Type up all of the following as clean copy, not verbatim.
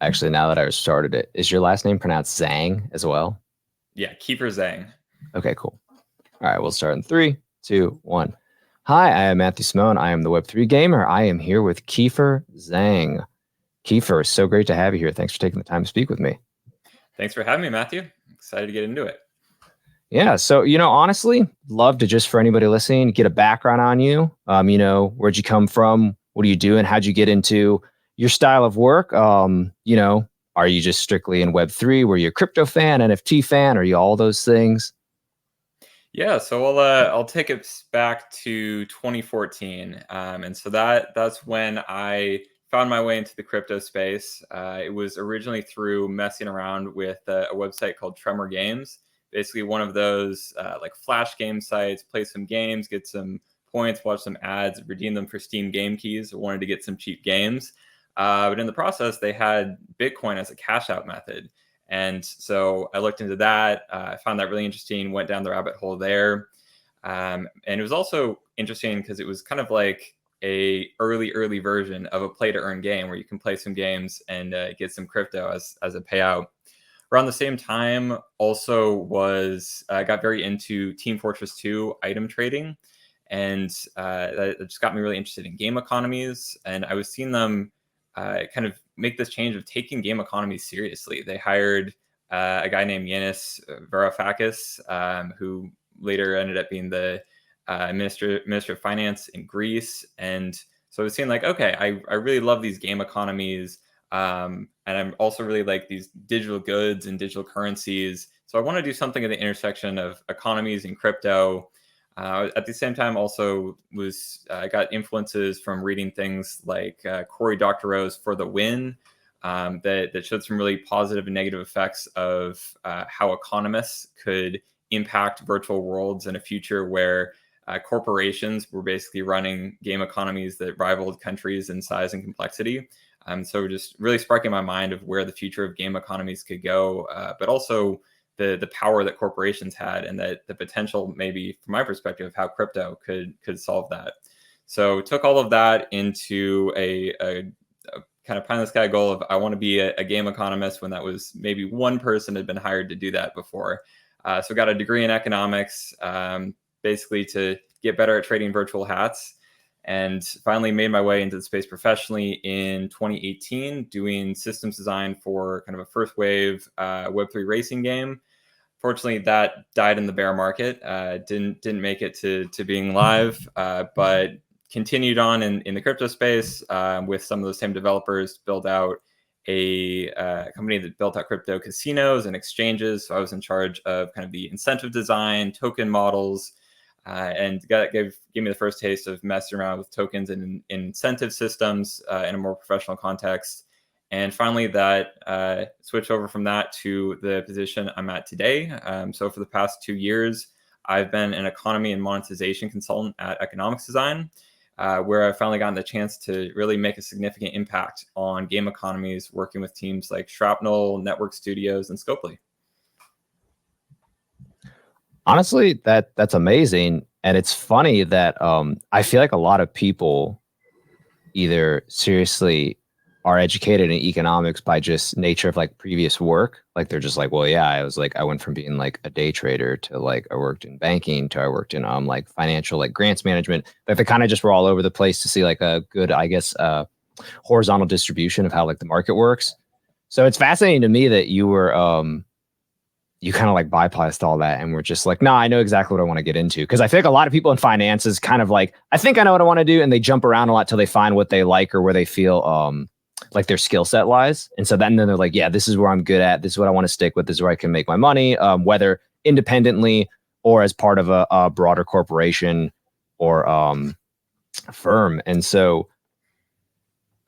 Actually, now that I started it, is your last name pronounced Zang as well? Yeah, Keifer Zang. Okay, cool. All right, we'll start in 3, 2, 1. Hi, I am Matthew Simone. I am the Web3 Gamer. I am here with Keifer Zang. Keifer, so great to have you here. Thanks for taking the time to speak with me. Thanks for having me, Matthew. Excited to get into it. Yeah, so honestly, love to just for anybody listening get a background on you. Where'd you come from? What are you doing? How'd you get into your style of work? Are you just strictly in Web3? Were you a crypto fan, NFT fan? Are you all those things? Yeah, so I'll take it back to 2014, and so that's when I found my way into the crypto space. It was originally through messing around with a website called Tremor Games, basically one of those like flash game sites. Play some games, get some points, watch some ads, redeem them for Steam game keys. I wanted to get some cheap games, but in the process, they had Bitcoin as a cash out method. And so I looked into that. I found that really interesting, went down the rabbit hole there. And it was also interesting because it was kind of like a early version of a play to earn game where you can play some games and get some crypto as a payout. Around the same time, also was got very into Team Fortress 2 item trading, and that just got me really interested in game economies. And I was seeing them kind of make this change of taking game economies seriously. They hired a guy named Yanis Varoufakis, who later ended up being the minister of finance in Greece. And so I was seeing like, okay, I really love these game economies. And I'm also really like these digital goods and digital currencies. So I want to do something at the intersection of economies and crypto. At the same time, also was got influences from reading things like Cory Doctorow's For the Win, that showed some really positive and negative effects of how economists could impact virtual worlds in a future where corporations were basically running game economies that rivaled countries in size and complexity. So just really sparking my mind of where the future of game economies could go, but also the power that corporations had, and that the potential, maybe from my perspective, how crypto could solve that. So took all of that into a kind of pie in the sky goal of I want to be a game economist, when that was maybe one person had been hired to do that before. So got a degree in economics, basically to get better at trading virtual hats. And finally made my way into the space professionally in 2018, doing systems design for kind of a first wave Web3 racing game. Fortunately, that died in the bear market. Didn't make it to being live, but continued on in the crypto space with some of those same developers, build out a company that built out crypto casinos and exchanges. So I was in charge of kind of the incentive design, token models, and gave me the first taste of messing around with tokens and incentive systems in a more professional context. And finally, that switched over from that to the position I'm at today. So for the past 2 years, I've been an economy and monetization consultant at Economics Design, where I've finally gotten the chance to really make a significant impact on game economies, working with teams like Shrapnel, Network Studios, and Scopely. Honestly, that's amazing. And it's funny that I feel like a lot of people either seriously are educated in economics by just nature of like previous work. Like they're just like, well, yeah, I went from being like a day trader to like I worked in banking to I worked in like financial like grants management. Like they kind of just were all over the place to see like a good, I guess, horizontal distribution of how like the market works. So it's fascinating to me that you kind of like bypassed all that and we're just like, nah, I know exactly what I want to get into. Cause I feel like a lot of people in finance is kind of like, I think I know what I want to do. And they jump around a lot till they find what they like or where they feel like their skill set lies. And so then they're like, yeah, this is where I'm good at. This is what I want to stick with. This is where I can make my money, whether independently or as part of a broader corporation or firm. And so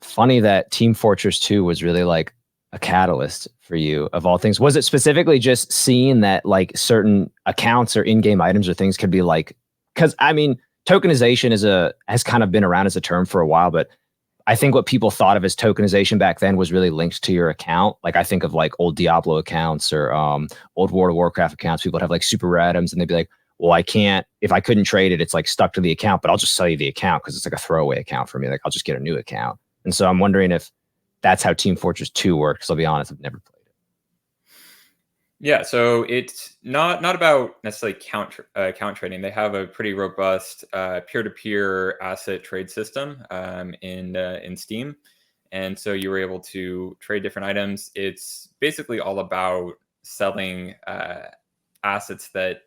funny that Team Fortress 2 was really like a catalyst for you of all things. Was it specifically just seeing that like certain accounts or in-game items or things could be like, because I mean, tokenization has kind of been around as a term for a while, but I think what people thought of as tokenization back then was really linked to your account. Like I think of like old Diablo accounts or old World of Warcraft accounts. People would have like super rare items and they'd be like, well, if I couldn't trade it, it's like stuck to the account, but I'll just sell you the account because it's like a throwaway account for me. Like I'll just get a new account. And so I'm wondering if that's how Team Fortress 2 works. Because I'll be honest, I've never played it. Yeah, so it's not about necessarily count trading. They have a pretty robust peer-to-peer asset trade system in Steam, and so you were able to trade different items. It's basically all about selling assets that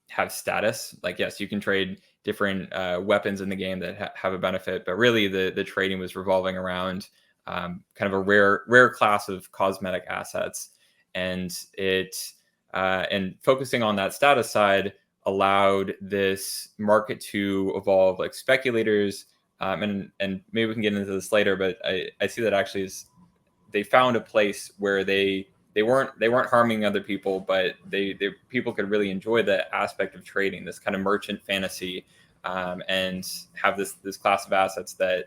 have status. Like, yes, you can trade different weapons in the game that have a benefit, but really the trading was revolving around kind of a rare class of cosmetic assets. And and focusing on that status side allowed this market to evolve. Like speculators, and maybe we can get into this later, but I see that actually they found a place where they weren't harming other people, but people could really enjoy the aspect of trading, this kind of merchant fantasy, and have this class of assets that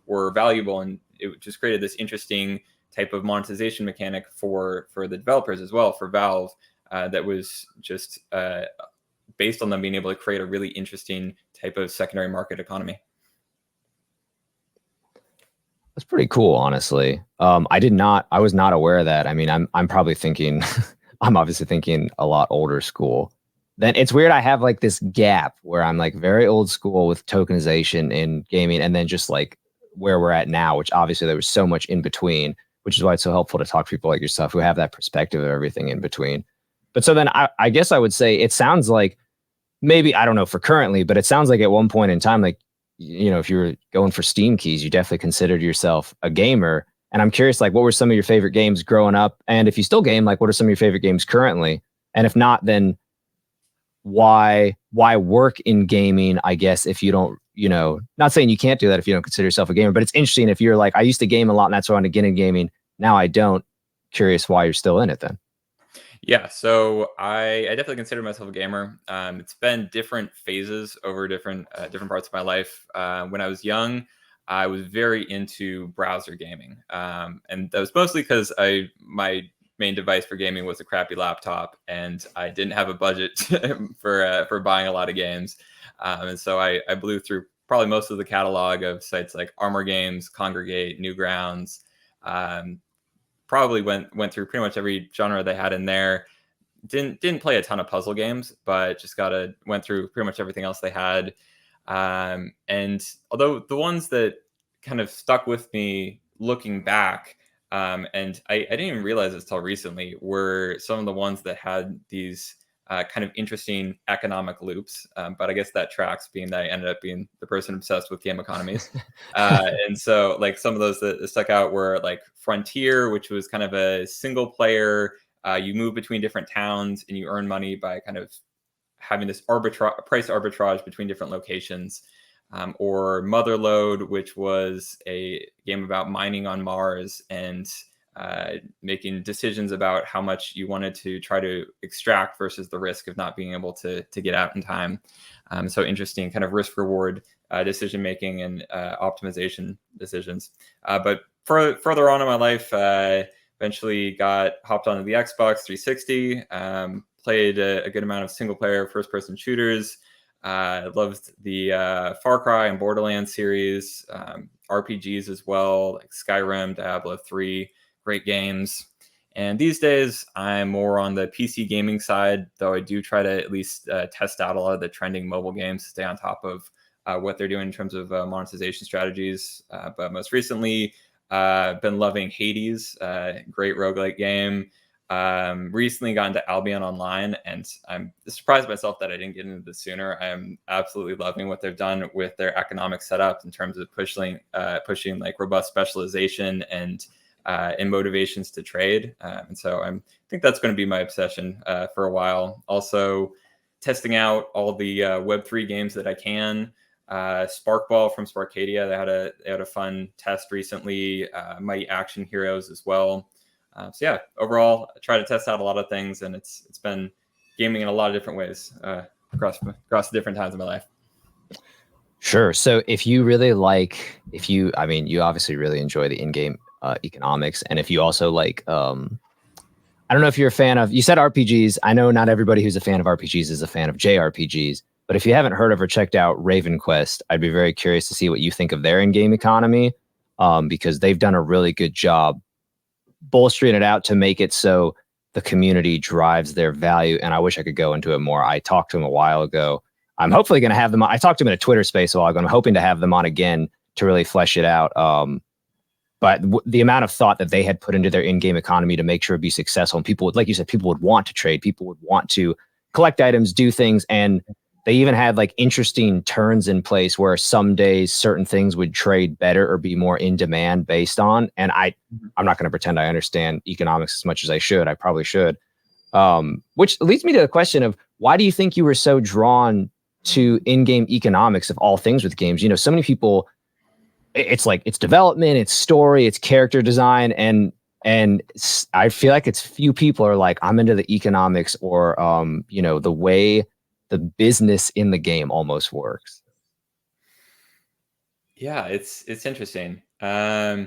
were valuable, and it just created this interesting type of monetization mechanic for the developers as well, for Valve, that was just based on them being able to create a really interesting type of secondary market economy. That's pretty cool, honestly. I was not aware of that. I mean, I'm probably thinking, I'm obviously thinking a lot older school. Then it's weird. I have like this gap where I'm like very old school with tokenization in gaming, and then just like where we're at now, which obviously there was so much in between, which is why it's so helpful to talk to people like yourself who have that perspective of everything in between. But so then I guess I would say it sounds like maybe, I don't know for currently, but it sounds like at one point in time, like, you know, if you were going for Steam keys, you definitely considered yourself a gamer. And I'm curious, like, what were some of your favorite games growing up? And if you still game, like, what are some of your favorite games currently? And if not, then why work in gaming, I guess, if you don't, you know, not saying you can't do that if you don't consider yourself a gamer, but it's interesting if you're like, I used to game a lot and that's why I want to get in gaming. Now I don't. Curious why you're still in it then. Yeah, so I definitely consider myself a gamer. It's been different phases over different parts of my life. When I was young, I was very into browser gaming, and that was mostly because my main device for gaming was a crappy laptop, and I didn't have a budget for buying a lot of games, and so I blew through probably most of the catalog of sites like Armor Games, Congregate, Newgrounds. Probably went through pretty much every genre they had in there. Didn't play a ton of puzzle games, but just went through pretty much everything else they had. And although the ones that kind of stuck with me looking back, and I didn't even realize this till recently, were some of the ones that had these kind of interesting economic loops. But I guess that tracks, being that I ended up being the person obsessed with game economies. And so like some of those that stuck out were like Frontier, which was kind of a single player. You move between different towns and you earn money by kind of having this price arbitrage between different locations. Or Motherlode, which was a game about mining on Mars and making decisions about how much you wanted to try to extract versus the risk of not being able to get out in time. So interesting kind of risk reward decision making and optimization decisions. But further on in my life, eventually hopped onto the Xbox 360, played a good amount of single player first person shooters. Loved the Far Cry and Borderlands series, RPGs as well, like Skyrim, Diablo 3, great games. And these days, I'm more on the PC gaming side, though I do try to at least test out a lot of the trending mobile games to stay on top of what they're doing in terms of monetization strategies. But most recently, been loving Hades, great roguelike game. Recently got into Albion Online, and I'm surprised myself that I didn't get into this sooner. I'm absolutely loving what they've done with their economic setup in terms of pushing like robust specialization and motivations to trade. And so I think that's going to be my obsession for a while. Also testing out all the Web3 games that I can. Sparkball from Sparkadia, they had a fun test recently. Mighty Action Heroes as well. So yeah, overall, I try to test out a lot of things, and it's been gaming in a lot of different ways across different times of my life. Sure. So if you really like, I mean, you obviously really enjoy the in-game economics, and if you also like, I don't know if you're a fan of, you said RPGs. I know not everybody who's a fan of RPGs is a fan of JRPGs, but if you haven't heard of or checked out Raven Quest, I'd be very curious to see what you think of their in-game economy. because they've done a really good job bolstering it out to make it so the community drives their value. And I wish I could go into it more. I talked to them a while ago. I'm hopefully going to have them on. I talked to them in a Twitter space a while ago. I'm hoping to have them on again to really flesh it out. But the amount of thought that they had put into their in-game economy to make sure it'd be successful, and people would, like you said, people would want to trade, people would want to collect items, do things, and they even had like interesting turns in place where some days certain things would trade better or be more in demand based on. And I'm not going to pretend I understand economics as much as I should. I probably should. Which leads me to the question of, why do you think you were so drawn to in-game economics of all things with games? You know, so many people, it's like, it's development, it's story, it's character design, and I feel like it's few people are like, I'm into the economics or you know, the way the business in the game almost works. Yeah, it's interesting. I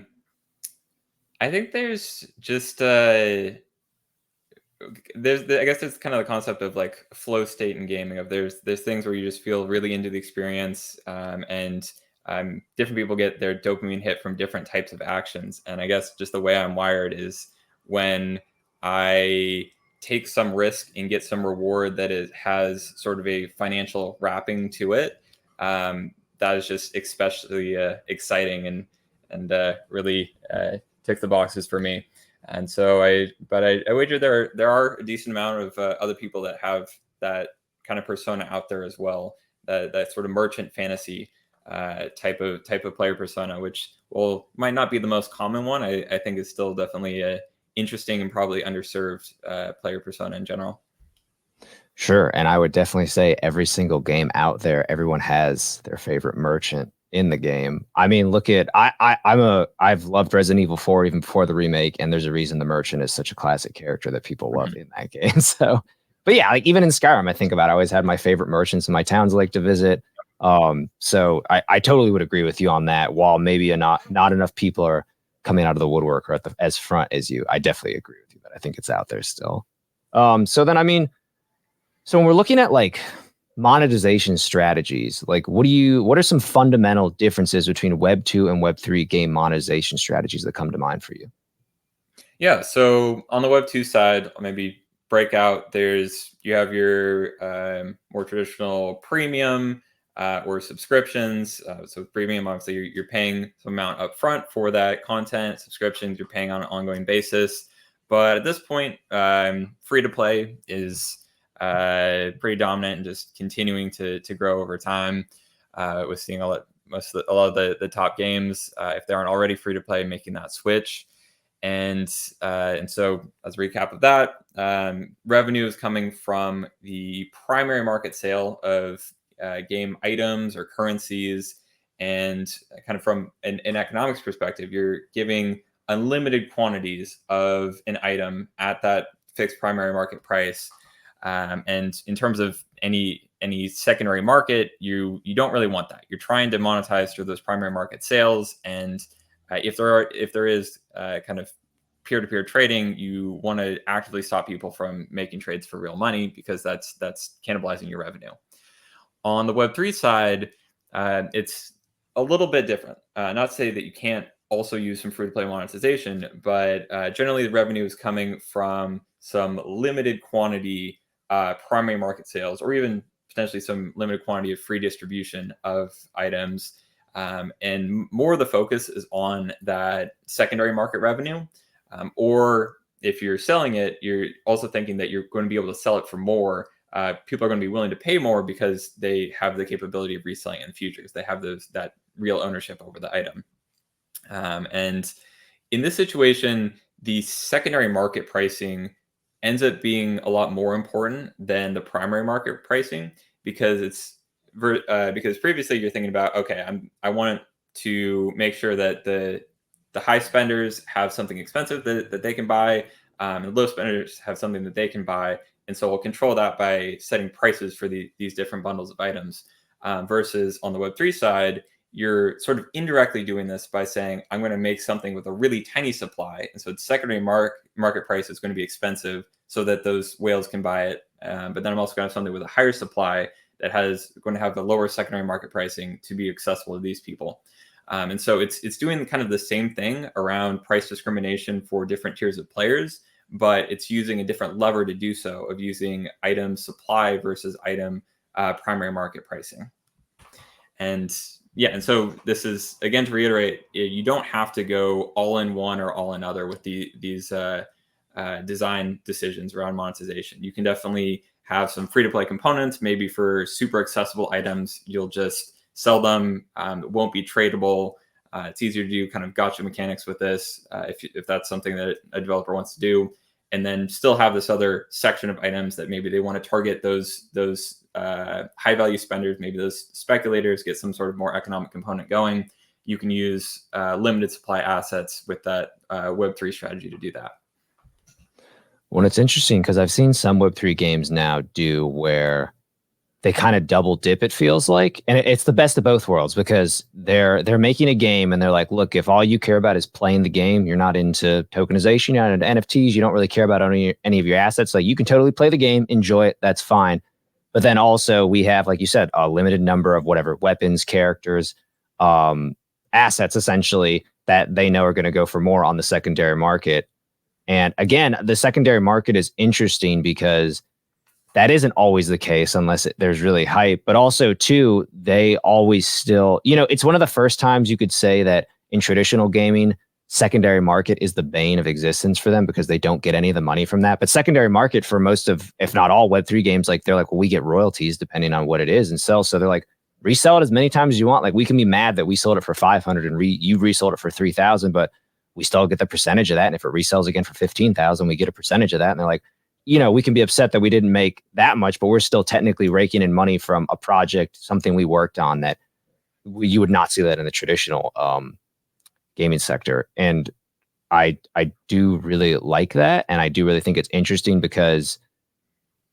think there's just I guess there's kind of the concept of like flow state in gaming, of there's things where you just feel really into the experience, and different people get their dopamine hit from different types of actions. And I guess just the way I'm wired is, when I take some risk and get some reward that has sort of a financial wrapping to it, that is just especially exciting and really ticks the boxes for me. And so I wager there are a decent amount of other people that have that kind of persona out there as well, that sort of merchant fantasy type of player persona, which might not be the most common one. I think is still definitely a interesting and probably underserved player persona in general. Sure. And I would definitely say every single game out there, everyone has their favorite merchant in the game. I mean, look at I've loved Resident Evil 4 even before the remake, and there's a reason the merchant is such a classic character that people love in that game. So, but yeah, like even in Skyrim, I think about it, I always had my favorite merchants in my towns I like to visit. So I totally would agree with you on that. While maybe not enough people are coming out of the woodwork or as front as you, I definitely agree with you that I think it's out there still. So then, I mean, so when we're looking at like monetization strategies, like what are some fundamental differences between Web 2 and Web 3 game monetization strategies that come to mind for you? Yeah, so on the Web 2 side, I'll maybe break out. You have your more traditional premium or subscriptions. So premium, obviously, you're paying some amount up front for that content. Subscriptions, you're paying on an ongoing basis. But at this point, free to play is pretty dominant and just continuing to grow over time. We're seeing a lot of the top games, if they aren't already free to play, making that switch. And so, as a recap of that, revenue is coming from the primary market sale of game items or currencies, and kind of from an economics perspective, you're giving unlimited quantities of an item at that fixed primary market price. And in terms of any secondary market, you don't really want that. You're trying to monetize through those primary market sales, and if there is kind of peer-to-peer trading, you want to actively stop people from making trades for real money, because that's cannibalizing your revenue. On the Web3 side, it's a little bit different. Not to say that you can't also use some free-to-play monetization, but generally the revenue is coming from some limited quantity primary market sales, or even potentially some limited quantity of free distribution of items. And more of the focus is on that secondary market revenue. Or if you're selling it, you're also thinking that you're going to be able to sell it for more. People are going to be willing to pay more because they have the capability of reselling it in the future. They have that real ownership over the item. And in this situation, the secondary market pricing ends up being a lot more important than the primary market pricing, because because previously you're thinking about, okay, I want to make sure that the high spenders have something expensive that they can buy, and the low spenders have something that they can buy, and so we'll control that by setting prices for these different bundles of items. Versus on the Web3 side, you're sort of indirectly doing this by saying, I'm going to make something with a really tiny supply, and so the secondary market price is going to be expensive so that those whales can buy it. But then I'm also going to have something with a higher supply that going to have the lower secondary market pricing to be accessible to these people. And so it's doing kind of the same thing around price discrimination for different tiers of players, but it's using a different lever to do so, of using item supply versus item primary market pricing. And yeah, and so this is, again, to reiterate, you don't have to go all in one or all in other with these design decisions around monetization. You can definitely have some free-to-play components. Maybe for super accessible items, you'll just sell them. It won't be tradable. It's easier to do kind of gotcha mechanics with this if that's something that a developer wants to do. And then still have this other section of items that maybe they want to target those high value spenders, maybe those speculators, get some sort of more economic component going. You can use limited supply assets with that Web3 strategy to do that. Well, it's interesting because I've seen some Web3 games now do where they kind of double dip, it feels like. And it's the best of both worlds, because they're making a game and they're like, look, if all you care about is playing the game, you're not into tokenization, you're not into NFTs, you don't really care about any of your assets, like you can totally play the game, enjoy it, that's fine. But then also we have, like you said, a limited number of whatever weapons, characters, assets essentially that they know are going to go for more on the secondary market. And again, the secondary market is interesting because that isn't always the case unless there's really hype. But also, too, they always still, it's one of the first times you could say that in traditional gaming, secondary market is the bane of existence for them because they don't get any of the money from that. But secondary market for most of, if not all Web3 games, like they're like, well, we get royalties depending on what it is and sell. So they're like, resell it as many times as you want. Like we can be mad that we sold it for 500 and you resold it for 3,000, but we still get the percentage of that. And if it resells again for 15,000, we get a percentage of that. And they're like, we can be upset that we didn't make that much, but we're still technically raking in money from a project, something we worked on that you would not see that in the traditional gaming sector. And I do really like that. And I do really think it's interesting because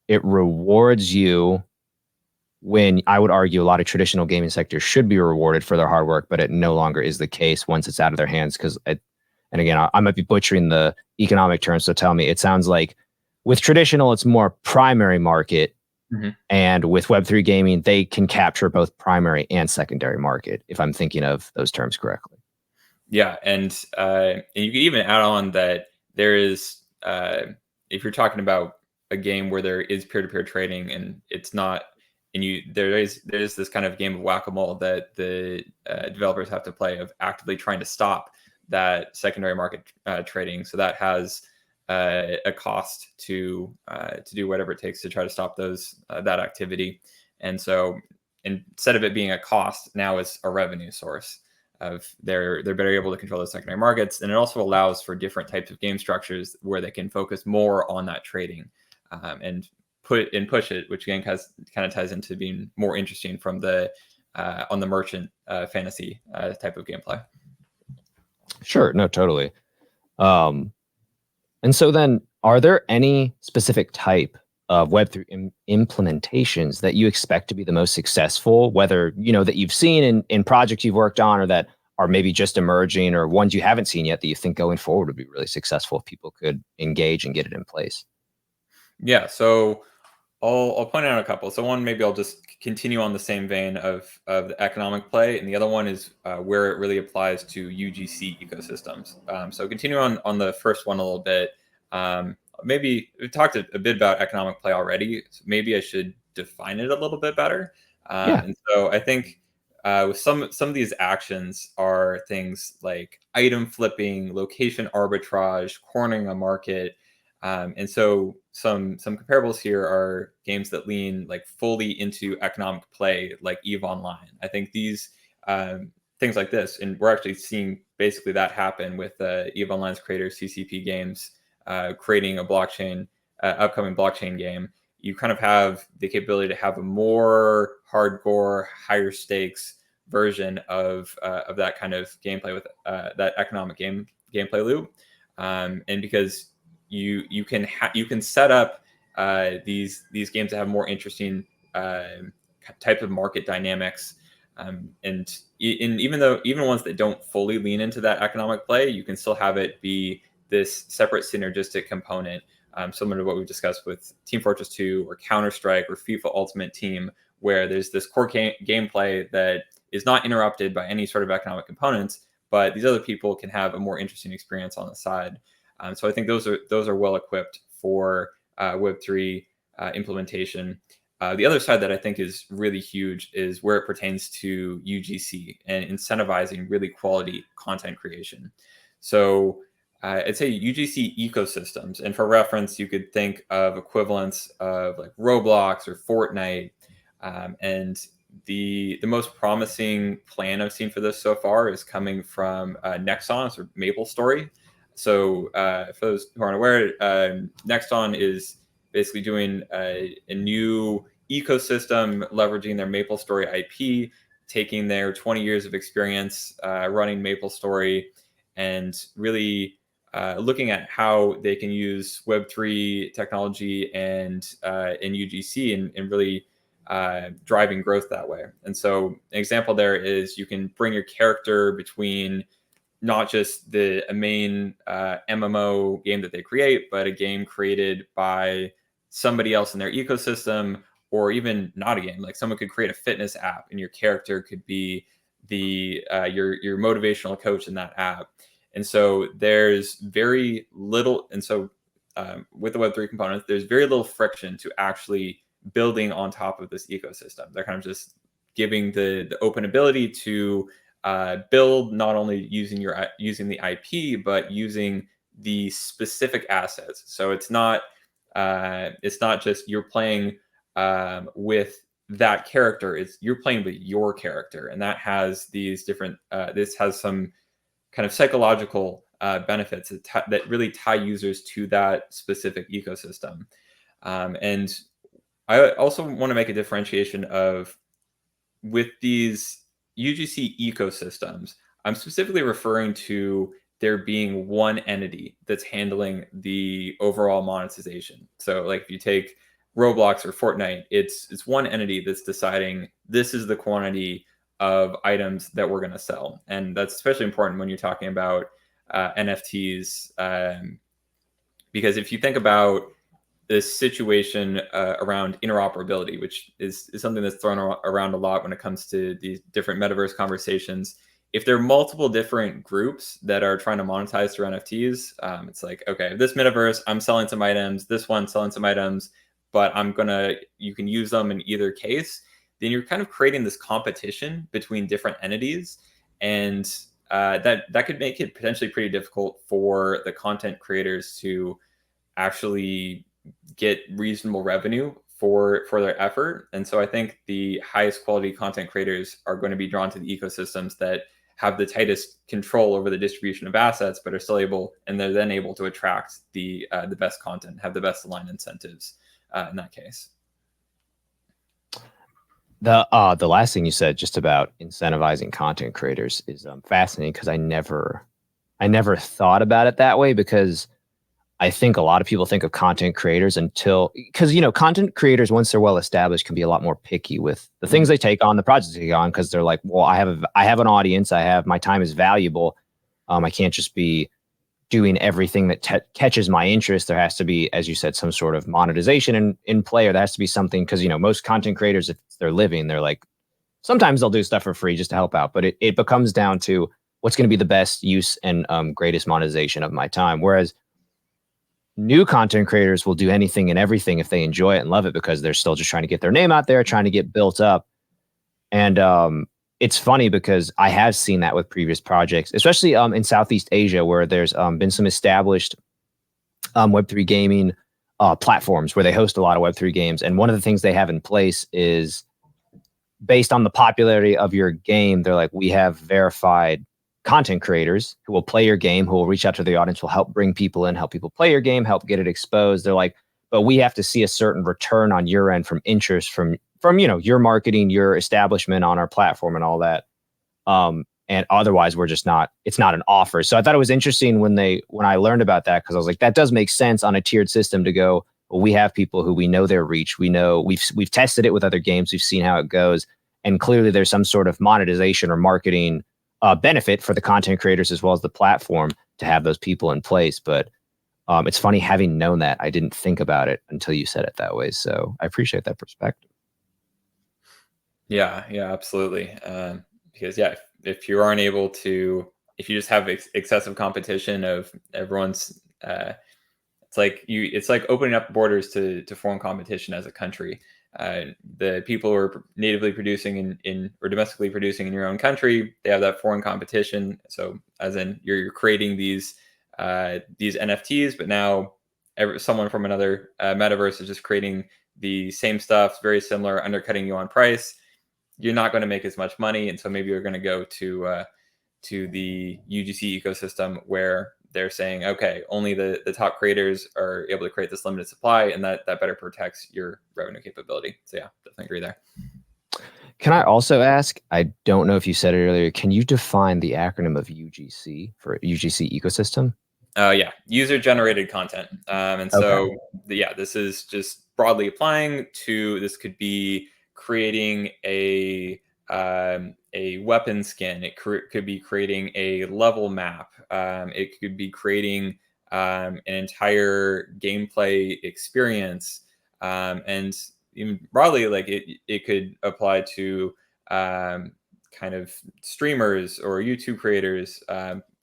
it rewards you when I would argue a lot of traditional gaming sectors should be rewarded for their hard work, but it no longer is the case once it's out of their hands. And again, I might be butchering the economic terms, so tell me. It sounds like with traditional, it's more primary market. Mm-hmm. And with Web3 gaming, they can capture both primary and secondary market, if I'm thinking of those terms correctly. Yeah, and you could even add on that there is, if you're talking about a game where there is peer-to-peer trading and it's not, and there is this kind of game of whack-a-mole that the developers have to play of actively trying to stop that secondary market trading. So that has a cost to do whatever it takes to try to stop that activity. And so instead of it being a cost, now it's a revenue source. They're better able to control those secondary markets, and it also allows for different types of game structures where they can focus more on that trading and push it, which again kind of ties into being more interesting from the on the merchant fantasy type of gameplay. Sure, no, totally. And so then, are there any specific type of Web3 implementations that you expect to be the most successful, whether, that you've seen in projects you've worked on, or that are maybe just emerging, or ones you haven't seen yet that you think going forward would be really successful if people could engage and get it in place? Yeah, so I'll point out a couple. So one, maybe I'll just continue on the same vein of the economic play, and the other one is where it really applies to UGC ecosystems. So continue on the first one a little bit. Maybe we talked a bit about economic play already. So maybe I should define it a little bit better. Yeah. And so I think with some of these actions are things like item flipping, location arbitrage, cornering a market. And so some comparables here are games that lean like fully into economic play, like EVE Online. I think these things like this, and we're actually seeing basically that happen with EVE Online's creator, CCP Games, creating a upcoming blockchain game. You kind of have the capability to have a more hardcore, higher stakes version of that kind of gameplay with that economic gameplay loop, and because you can set up these games to have more interesting type of market dynamics, and even ones that don't fully lean into that economic play, you can still have it be this separate synergistic component, similar to what we've discussed with Team Fortress 2 or Counter-Strike or FIFA Ultimate Team, where there's this core gameplay that is not interrupted by any sort of economic components, but these other people can have a more interesting experience on the side. So I think those are well equipped for Web3 implementation. The other side that I think is really huge is where it pertains to UGC and incentivizing really quality content creation. So I'd say UGC ecosystems, and for reference, you could think of equivalents of like Roblox or Fortnite, and the most promising plan I've seen for this so far is coming from Nexon or MapleStory. So for those who aren't aware, Nexon is basically doing a new ecosystem, leveraging their MapleStory IP, taking their 20 years of experience running MapleStory, and really looking at how they can use Web3 technology and in UGC and really driving growth that way. And so an example there is you can bring your character between not just a main MMO game that they create, but a game created by somebody else in their ecosystem, or even not a game. Like someone could create a fitness app and your character could be your motivational coach in that app. And so there's very little, and so with the Web3 components, there's very little friction to actually building on top of this ecosystem. They're kind of just giving the open ability to build, not only using the IP, but using the specific assets. So it's not just you're playing with that character. You're playing with your character, and that has these different. This has some kind of psychological benefits that really tie users to that specific ecosystem. And I also want to make a differentiation of with these UGC ecosystems. I'm specifically referring to there being one entity that's handling the overall monetization. So like if you take Roblox or Fortnite, it's one entity that's deciding this is the quantity of items that we're going to sell. And that's especially important when you're talking about NFTs, because if you think about this situation around interoperability, which is something that's thrown around a lot when it comes to these different metaverse conversations. If there are multiple different groups that are trying to monetize through NFTs, it's like, okay, this metaverse, I'm selling some items, this one's selling some items, but you can use them in either case. Then you're kind of creating this competition between different entities, and that could make it potentially pretty difficult for the content creators to actually get reasonable revenue for their effort. And so I think the highest quality content creators are going to be drawn to the ecosystems that have the tightest control over the distribution of assets, but are still able, and they're then able to attract the best content, have the best aligned incentives in that case. The last thing you said just about incentivizing content creators is fascinating, because I never thought about it that way, because I think a lot of people think of content creators because content creators, once they're well established, can be a lot more picky with the things they take on, the projects they take on, because they're like, well, I have an audience, my time is valuable, I can't just be doing everything that catches my interest. There has to be, as you said, some sort of monetization in play, or there has to be something, because most content creators, if they're living, they're like, sometimes they'll do stuff for free just to help out, but it becomes down to what's going to be the best use and greatest monetization of my time. Whereas new content creators will do anything and everything if they enjoy it and love it, because they're still just trying to get their name out there, trying to get built up. And it's funny because I have seen that with previous projects, especially in Southeast Asia, where there's been some established Web3 gaming platforms where they host a lot of Web3 games. And one of the things they have in place is, based on the popularity of your game, they're like, we have verified content creators who will play your game, who will reach out to the audience, will help bring people in, help people play your game, help get it exposed. They're like, but we have to see a certain return on your end from interest from your marketing, your establishment on our platform and all that. And otherwise it's not an offer. So I thought it was interesting when I learned about that, because I was like, that does make sense on a tiered system to go, well, we have people who we know their reach. We know we've tested it with other games. We've seen how it goes. And clearly there's some sort of monetization or marketing benefit for the content creators as well as the platform to have those people in place. But it's funny, having known that, I didn't think about it until you said it that way. So I appreciate that perspective. Yeah, absolutely. because yeah, if you aren't able to, if you just have excessive competition of everyone's, it's like opening up borders to foreign competition as a country. The people who are natively producing in or domestically producing in your own country, they have that foreign competition. So as in you're creating these NFTs, but now someone from another metaverse is just creating the same stuff, very similar, undercutting you on price. You're not going to make as much money, and so maybe you're going to go to the UGC ecosystem where they're saying, okay, only the top creators are able to create this limited supply, and that better protects your revenue capability. So yeah, definitely agree there. Can I also ask, I don't know if you said it earlier, can you define the acronym of UGC for UGC ecosystem? Yeah, user generated content. And so, yeah, this is just broadly applying to, this could be creating a weapon skin. It could be creating a level map. It could be creating an entire gameplay experience. And even broadly, like it could apply to kind of streamers or YouTube creators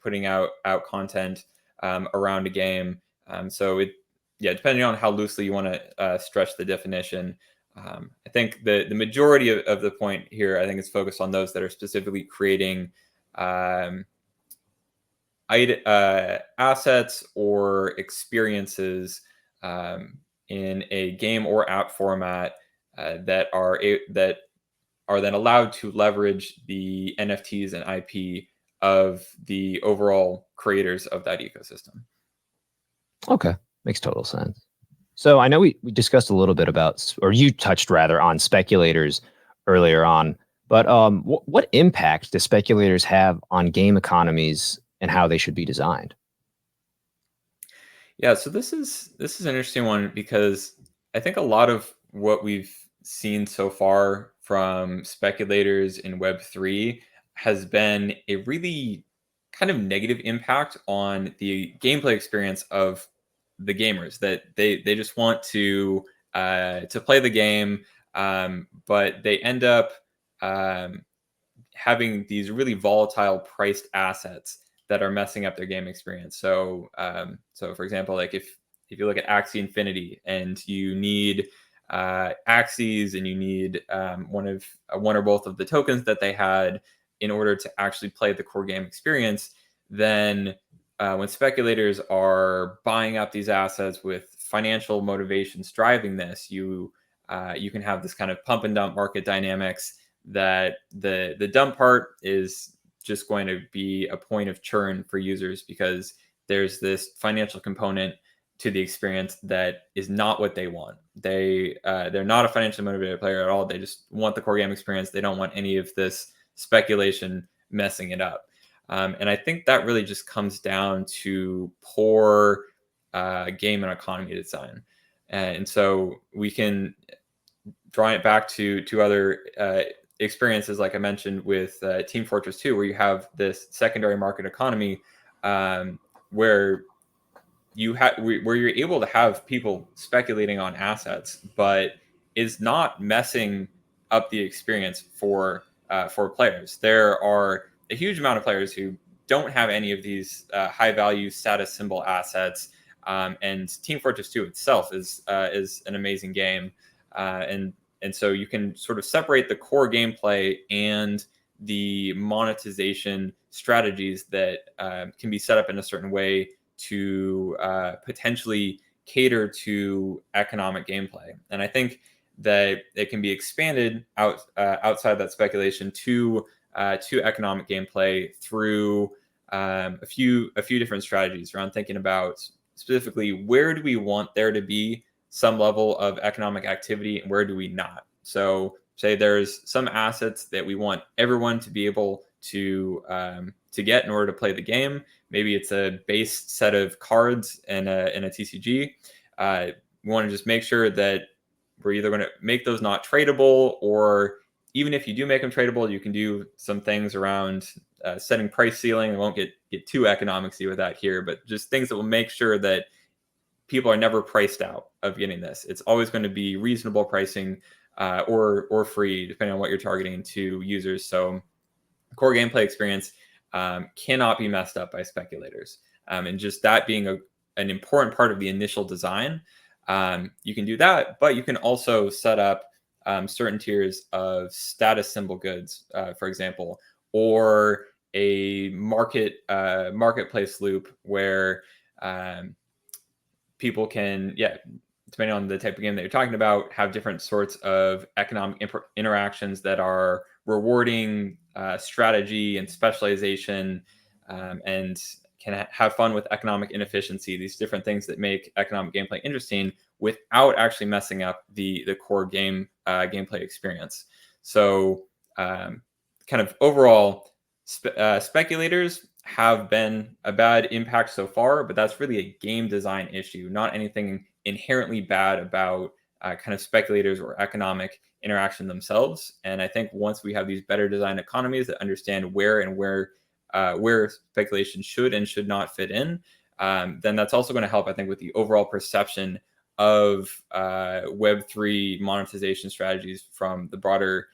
putting out content around a game. So depending on how loosely you want to stretch the definition, I think the majority of the point here, I think, is focused on those that are specifically creating assets or experiences in a game or app format that are then allowed to leverage the NFTs and IP of the overall creators of that ecosystem. Okay, makes total sense. So I know we discussed a little bit about, or you touched rather on speculators earlier on, but what impact do speculators have on game economies and how they should be designed? Yeah, so this is an interesting one because I think a lot of what we've seen so far from speculators in Web3 has been a really kind of negative impact on the gameplay experience of the gamers, that they just want to play the game, but they end up um, having these really volatile priced assets that are messing up their game experience. So, so for example, like if you look at Axie Infinity and you need Axies and you need one or both of the tokens that they had in order to actually play the core game experience, then when speculators are buying up these assets with financial motivations driving this, you can have this kind of pump and dump market dynamics, that the dump part is just going to be a point of churn for users because there's this financial component to the experience that is not what they want. They're not a financially motivated player at all. They just want the core game experience. They don't want any of this speculation messing it up. And I think that really just comes down to poor game and economy design. And so we can draw it back to other experiences, like I mentioned with Team Fortress 2, where you have this secondary market economy where where you're able to have people speculating on assets, but is not messing up the experience for players. There are a huge amount of players who don't have any of these high value status symbol assets, and Team Fortress 2 itself is an amazing game, and so you can sort of separate the core gameplay and the monetization strategies that can be set up in a certain way to potentially cater to economic gameplay. And I think that it can be expanded outside that speculation to economic gameplay through a few different strategies around thinking about specifically where do we want there to be some level of economic activity and where do we not. So say there's some assets that we want everyone to be able to get in order to play the game. Maybe it's a base set of cards in a TCG. We want to just make sure that we're either going to make those not tradable, or even if you do make them tradable, you can do some things around setting price ceiling. I won't get too economicsy with that here, but just things that will make sure that people are never priced out of getting this. It's always going to be reasonable pricing or free, depending on what you're targeting to users. So core gameplay experience cannot be messed up by speculators. And just that being an important part of the initial design, you can do that, but you can also set up certain tiers of status symbol goods, for example, or a marketplace loop where people can, depending on the type of game that you're talking about, have different sorts of economic interactions that are rewarding strategy and specialization, and can have fun with economic inefficiency, these different things that make economic gameplay interesting without actually messing up the core gameplay experience. So kind of overall, speculators have been a bad impact so far, but that's really a game design issue, not anything inherently bad about kind of speculators or economic interaction themselves. And I think once we have these better design economies that understand where speculation should and should not fit in, then that's also going to help, I think, with the overall perception of Web3 monetization strategies from the broader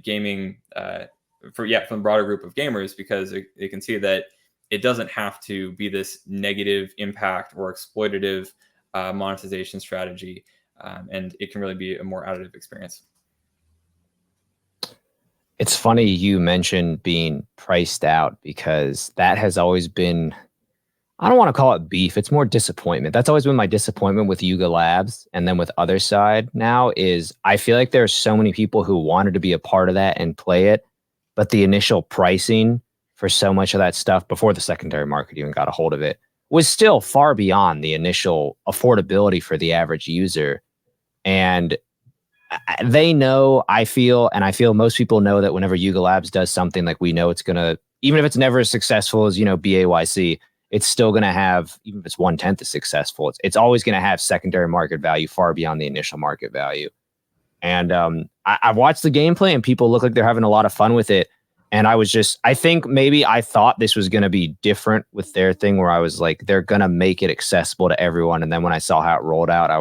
gaming from the broader group of gamers, because they can see that it doesn't have to be this negative impact or exploitative monetization strategy, and it can really be a more additive experience. It's funny you mentioned being priced out, because that has always been, I don't want to call it beef, it's more disappointment. That's always been my disappointment with Yuga Labs. And then with Other Side now is I feel like there's so many people who wanted to be a part of that and play it, but the initial pricing for so much of that stuff before the secondary market even got a hold of it was still far beyond the initial affordability for the average user. And they know, I feel most people know that whenever Yuga Labs does something, like, we know it's going to, even if it's never as successful as, BAYC, it's still going to have, even if it's 1/10 as successful, it's always going to have secondary market value far beyond the initial market value. And I've watched the gameplay and people look like they're having a lot of fun with it. And I think maybe I thought this was going to be different with their thing, where I was like, they're going to make it accessible to everyone. And then when I saw how it rolled out,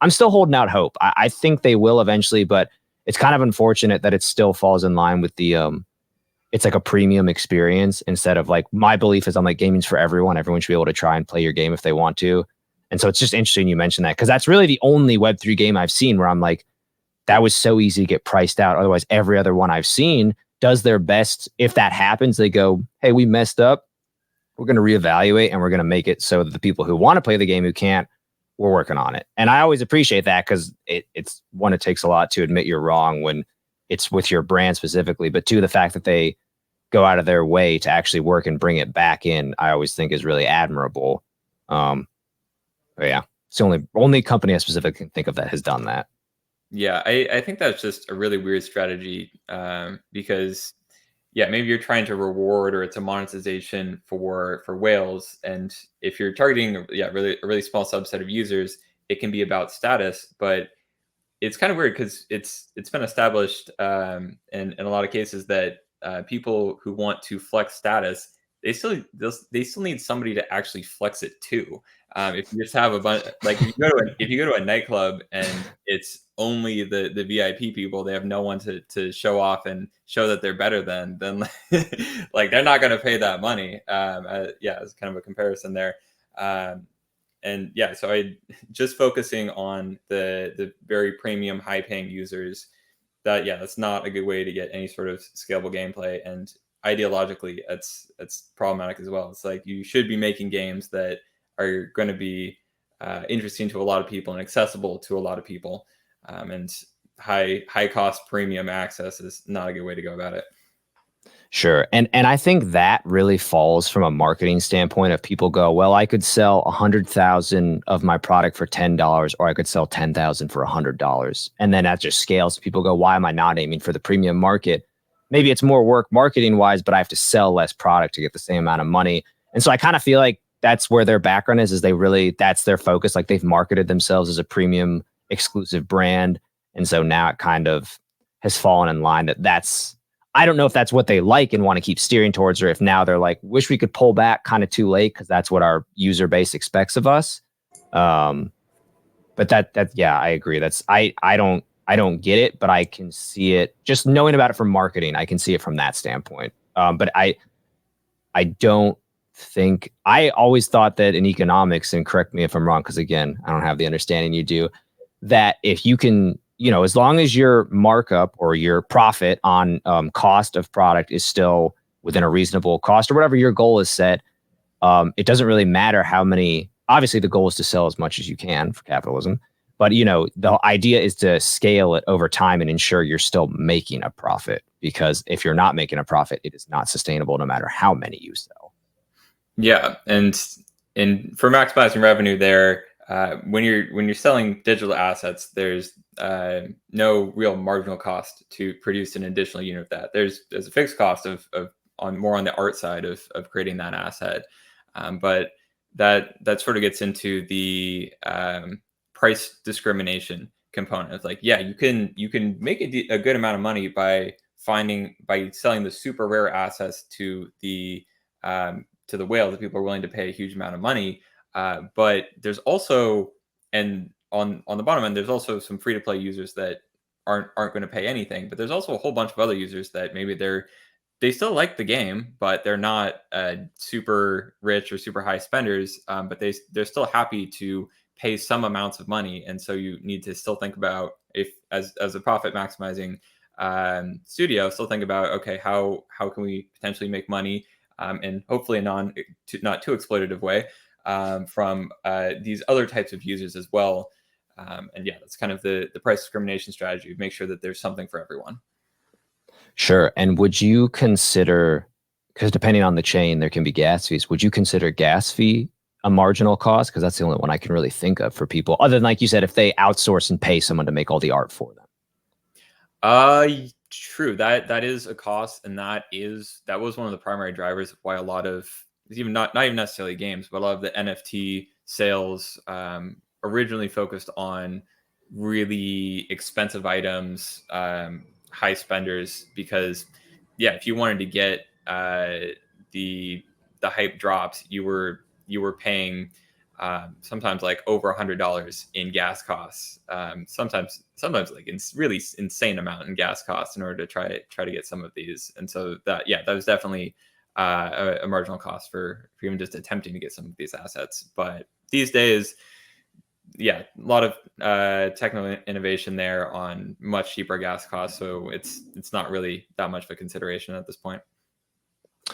I'm still holding out hope. I think they will eventually, but it's kind of unfortunate that it still falls in line with the, it's like a premium experience instead of, like, my belief is, I'm like, gaming's for everyone. Everyone should be able to try and play your game if they want to. And so it's just interesting you mentioned that, because that's really the only Web3 game I've seen where I'm like, that was so easy to get priced out. Otherwise, every other one I've seen does their best. If that happens, they go, hey, we messed up. We're going to reevaluate, and we're going to make it so that the people who want to play the game who can't, we're working on it. And I always appreciate that, because it's one, it takes a lot to admit you're wrong when it's with your brand specifically, but two, the fact that they go out of their way to actually work and bring it back in, I always think is really admirable. But yeah, it's the only company I specifically can think of that has done that. Yeah, I think that's just a really weird strategy, because maybe you're trying to reward, or it's a monetization for whales, and if you're targeting a really small subset of users, it can be about status. But it's kind of weird, because it's been established in a lot of cases that people who want to flex status, they still need somebody to actually flex it too. If you just have a bunch, like, if you go to a nightclub and it's only the VIP people, they have no one to show off and show that they're better than like, they're not going to pay that money. It's kind of a comparison there. And so I just focusing on the very premium, high paying users, that's not a good way to get any sort of scalable gameplay. And ideologically, it's problematic as well. It's like, you should be making games that are going to be interesting to a lot of people and accessible to a lot of people. And high cost premium access is not a good way to go about it. Sure. And I think that really falls from a marketing standpoint of people go, well, I could sell 100,000 of my product for $10, or I could sell 10,000 for $100. And then that just scales. People go, why am I not aiming for the premium market? Maybe it's more work marketing wise, but I have to sell less product to get the same amount of money. And so I kind of feel like that's where their background is that's their focus. Like, they've marketed themselves as a premium exclusive brand. And so now it kind of has fallen in line I don't know if that's what they like and want to keep steering towards, or if now they're like, wish we could pull back kind of too late, because that's what our user base expects of us. But I agree. I don't I don't get it, but I can see it just knowing about it from marketing. I can see it from that standpoint. But I don't think, I always thought that in economics, and correct me if I'm wrong, because again, I don't have the understanding you do, that if you can, you know, as long as your markup or your profit on cost of product is still within a reasonable cost or whatever your goal is set, it doesn't really matter how many. Obviously, the goal is to sell as much as you can for capitalism, but you know, the idea is to scale it over time and ensure you're still making a profit. Because if you're not making a profit, it is not sustainable, no matter how many you sell. Yeah, and for maximizing revenue there, when you're selling digital assets, there's no real marginal cost to produce an additional unit of that. There's a fixed cost of on more on the art side of creating that asset, but that sort of gets into the price discrimination component. It's like, yeah, you can make a good amount of money by selling the super rare assets to the whale that people are willing to pay a huge amount of money. But there's also, and on the bottom end, there's also some free to play users that aren't going to pay anything. But there's also a whole bunch of other users that maybe they still like the game, but they're not super rich or super high spenders. But they're still happy to pay some amounts of money, and so you need to still think about, if as a profit maximizing studio, still think about, okay, how can we potentially make money, and hopefully a not too exploitative way, from these other types of users as well. And yeah, that's kind of the price discrimination strategy. Make sure that there's something for everyone. Sure. And would you consider, because depending on the chain, there can be gas fees. Would you consider gas fee a marginal cost? Because that's the only one I can really think of for people, other than, like you said, if they outsource and pay someone to make all the art for them. True. That is a cost, and that was one of the primary drivers of why a lot of, even not even necessarily games, but a lot of the NFT sales originally focused on really expensive items, high spenders, because yeah, if you wanted to get the hype drops, you were paying sometimes like over $100 in gas costs. Sometimes like really insane amount in gas costs in order to try to get some of these. And so that was definitely a marginal cost for even just attempting to get some of these assets. But these days, yeah, a lot of technical innovation there on much cheaper gas costs. So it's not really that much of a consideration at this point.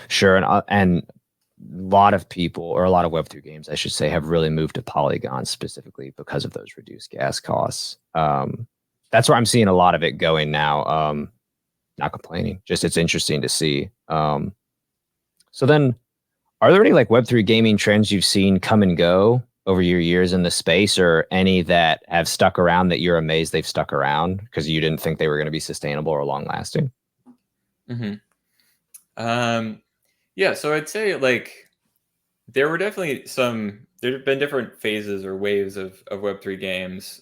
Sure. And a lot of people, or a lot of Web3 games, I should say, have really moved to Polygon specifically because of those reduced gas costs. That's where I'm seeing a lot of it going now. Not complaining, just it's interesting to see. So then, are there any like Web3 gaming trends you've seen come and go over your years in the space, or any that have stuck around that you're amazed they've stuck around because you didn't think they were going to be sustainable or long lasting? Mm-hmm. Yeah, so I'd say like there were definitely there've been different phases or waves of Web3 games.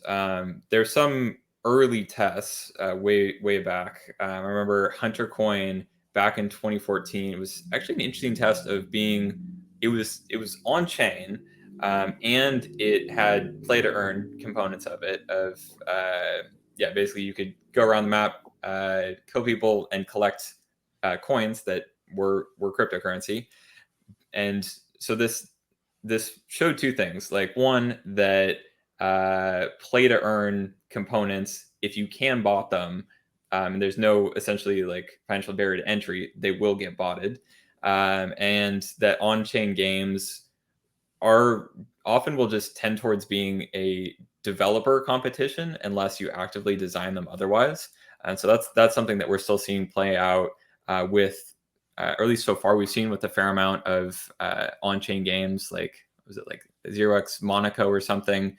There's some early tests way back. I remember Hunter Coin back in 2014. It was actually an interesting test of it was on chain, and it had play to earn components of it. Yeah, basically you could go around the map, kill people, and collect coins that were cryptocurrency. And so this showed two things. Like, one, that play to earn components, if you can bot them, and there's no essentially like financial barrier to entry, they will get botted. And that on-chain games are often will just tend towards being a developer competition unless you actively design them otherwise. And so that's something that we're still seeing play out with, or at least so far we've seen with a fair amount of on-chain games. Like, was it like 0x Monaco or something?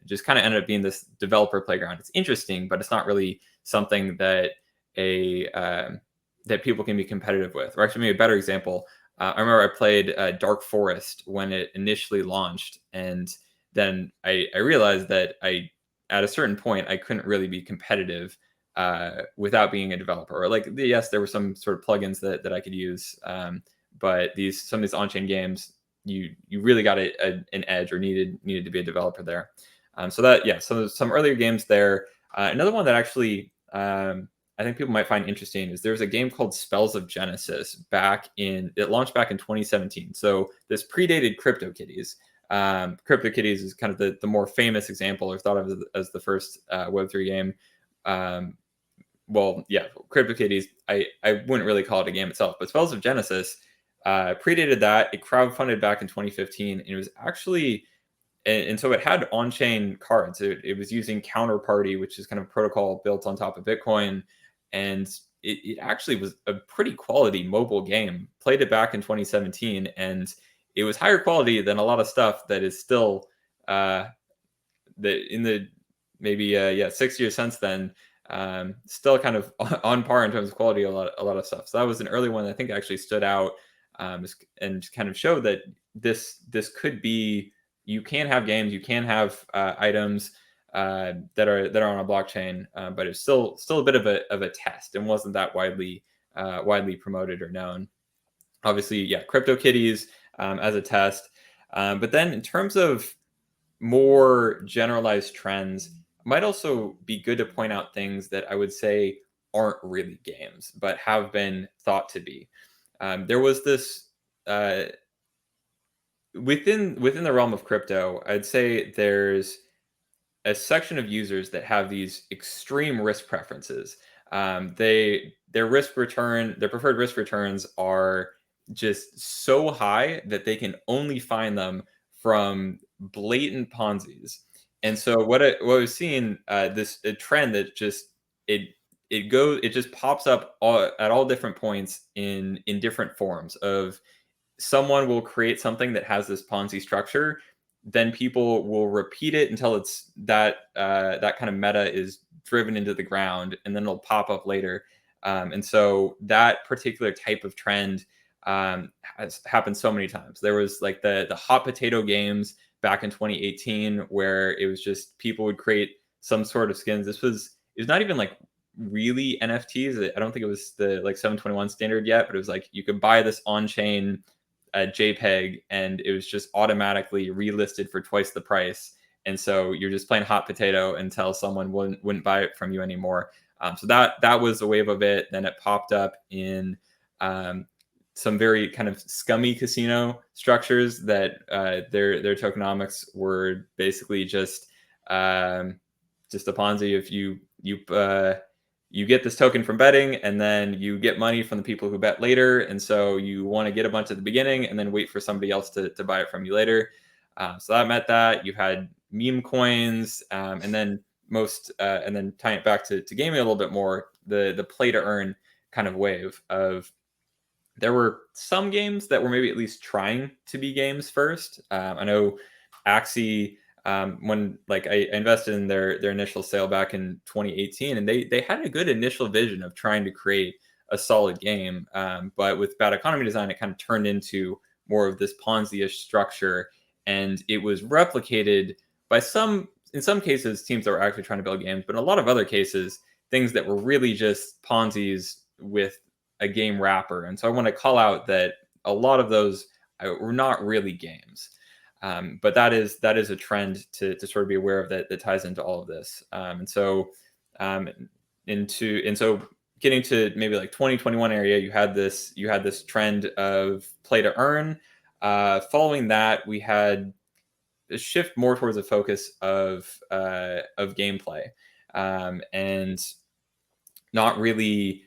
Just kind of ended up being this developer playground. It's interesting, but it's not really something that that people can be competitive with. Or actually, maybe a better example, I remember I played Dark Forest when it initially launched, and then I realized that at a certain point, I couldn't really be competitive without being a developer. Or like, yes, there were some sort of plugins that I could use, but some of these on-chain games, you really got an edge, or needed to be a developer there. So some earlier games there. Another one that actually I think people might find interesting is there's a game called Spells of Genesis it launched back in 2017. So this predated CryptoKitties. CryptoKitties is kind of the more famous example, or thought of as the first Web3 game. Well, yeah, CryptoKitties, I wouldn't really call it a game itself, but Spells of Genesis predated that. It crowdfunded back in 2015, and it was actually, and so it had on-chain cards. It was using Counterparty, which is kind of a protocol built on top of Bitcoin, and it actually was a pretty quality mobile game. Played it back in 2017, and it was higher quality than a lot of stuff that is still that in the maybe 6 years since then, still kind of on par in terms of quality. A lot of stuff. So that was an early one that I think actually stood out, and kind of showed that this could be, you can have games, you can have items that are on a blockchain, but it's still a bit of a test, and wasn't that widely promoted or known. Obviously, yeah, CryptoKitties as a test, but then in terms of more generalized trends, might also be good to point out things that I would say aren't really games, but have been thought to be. There was this within the realm of crypto. I'd say there's a section of users that have these extreme risk preferences. Their preferred risk returns are just so high that they can only find them from blatant Ponzi's. And so what we've seen, this a trend that just it just pops up at all different points in different forms of, someone will create something that has this Ponzi structure, then people will repeat it until it's that kind of meta is driven into the ground, and then it'll pop up later. And so that particular type of trend has happened so many times. There was like the hot potato games back in 2018, where it was just people would create some sort of skins. It was not even like really NFTs. I don't think it was the like 721 standard yet, but it was like you could buy this on-chain JPEG, and it was just automatically relisted for twice the price. And so you're just playing hot potato until someone wouldn't buy it from you anymore. So that was a wave of it. Then it popped up in some very kind of scummy casino structures that their tokenomics were basically just a Ponzi. If you get this token from betting, and then you get money from the people who bet later. And so you want to get a bunch at the beginning and then wait for somebody else to buy it from you later. So that meant that you had meme coins, and then and then tying it back to gaming a little bit more, the play to earn kind of wave of, there were some games that were maybe at least trying to be games first. I know Axie, when like I invested in their initial sale back in 2018, and they had a good initial vision of trying to create a solid game, but with bad economy design, it kind of turned into more of this Ponzi-ish structure, and it was replicated by in some cases, teams that were actually trying to build games, but in a lot of other cases, things that were really just Ponzi's with a game wrapper. And so I want to call out that a lot of those were not really games. But that is a trend to sort of be aware of, that ties into all of this. And so getting to maybe like 2021 area, you had this trend of play to earn. Following that, we had a shift more towards a focus of gameplay, and not really.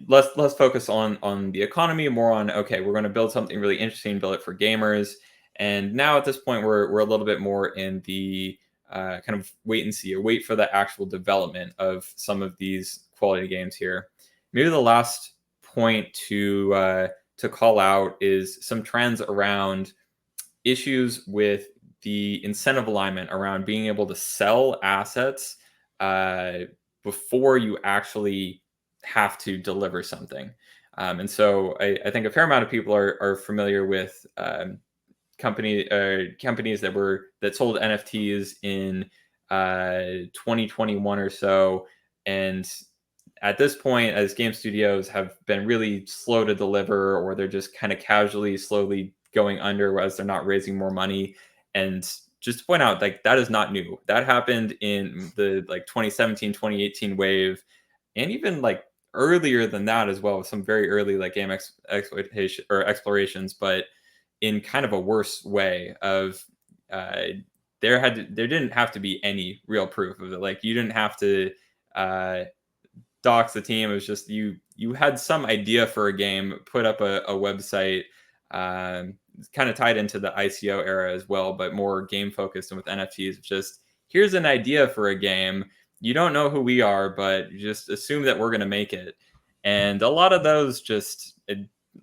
Less focus on the economy, more on, okay, we're going to build something really interesting, build it for gamers. And now at this point, we're a little bit more in the kind of wait and see, or wait for the actual development of some of these quality games here. Maybe the last point to call out is some trends around issues with the incentive alignment around being able to sell assets before you actually have to deliver something. And so I think a fair amount of people are familiar with companies that sold NFTs in 2021 or so. And at this point, as game studios have been really slow to deliver, or they're just kind of casually, slowly going under as they're not raising more money. And just to point out, like, that is not new. That happened in the like 2017, 2018 wave, and even like earlier than that as well, with some very early like game exploitation or explorations, but in kind of a worse way of uh, there didn't have to be any real proof of it. Like, you didn't have to uh, docs the team. It was just you had some idea for a game, put up a website, kind of tied into the ICO era as well, but more game focused and with NFTs. Just, here's an idea for a game. You don't know who we are, but just assume that we're going to make it. And a lot of those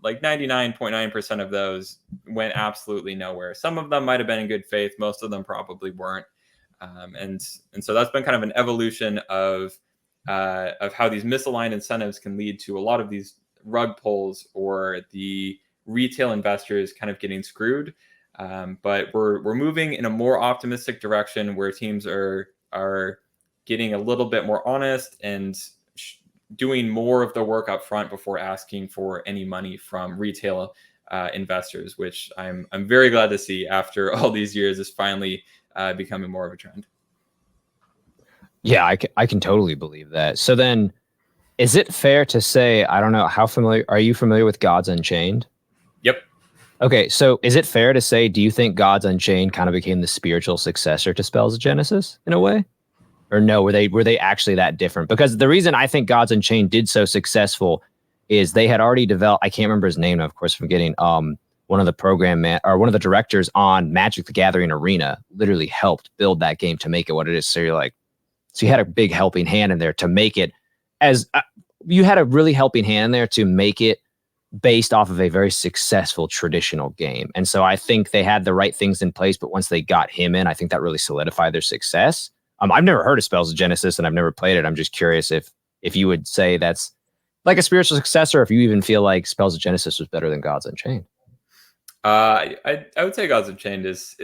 like 99.9% of those went absolutely nowhere. Some of them might have been in good faith. Most of them probably weren't. And so that's been kind of an evolution of how these misaligned incentives can lead to a lot of these rug pulls or the retail investors kind of getting screwed. But we're moving in a more optimistic direction where teams are getting a little bit more honest and doing more of the work up front before asking for any money from retail investors, which I'm very glad to see after all these years is finally becoming more of a trend. Yeah, I can totally believe that. So then, is it fair to say, I don't know, are you familiar with Gods Unchained? Yep. Okay, so is it fair to say, do you think Gods Unchained kind of became the spiritual successor to Spells of Genesis in a way? Or no, were they actually that different? Because the reason I think Gods Unchained did so successful is they had already developed, I can't remember his name, of course, from getting one of the directors on Magic the Gathering Arena literally helped build that game to make it what it is. So you're like, so you had a big helping hand in there to make it you had a really helping hand in there to make it based off of a very successful traditional game. And so I think they had the right things in place, but once they got him in, I think that really solidified their success. I've never heard of Spells of Genesis and I've never played it. I'm just curious if you would say that's like a spiritual successor, or if you even feel like Spells of Genesis was better than Gods Unchained. I would say Gods Unchained is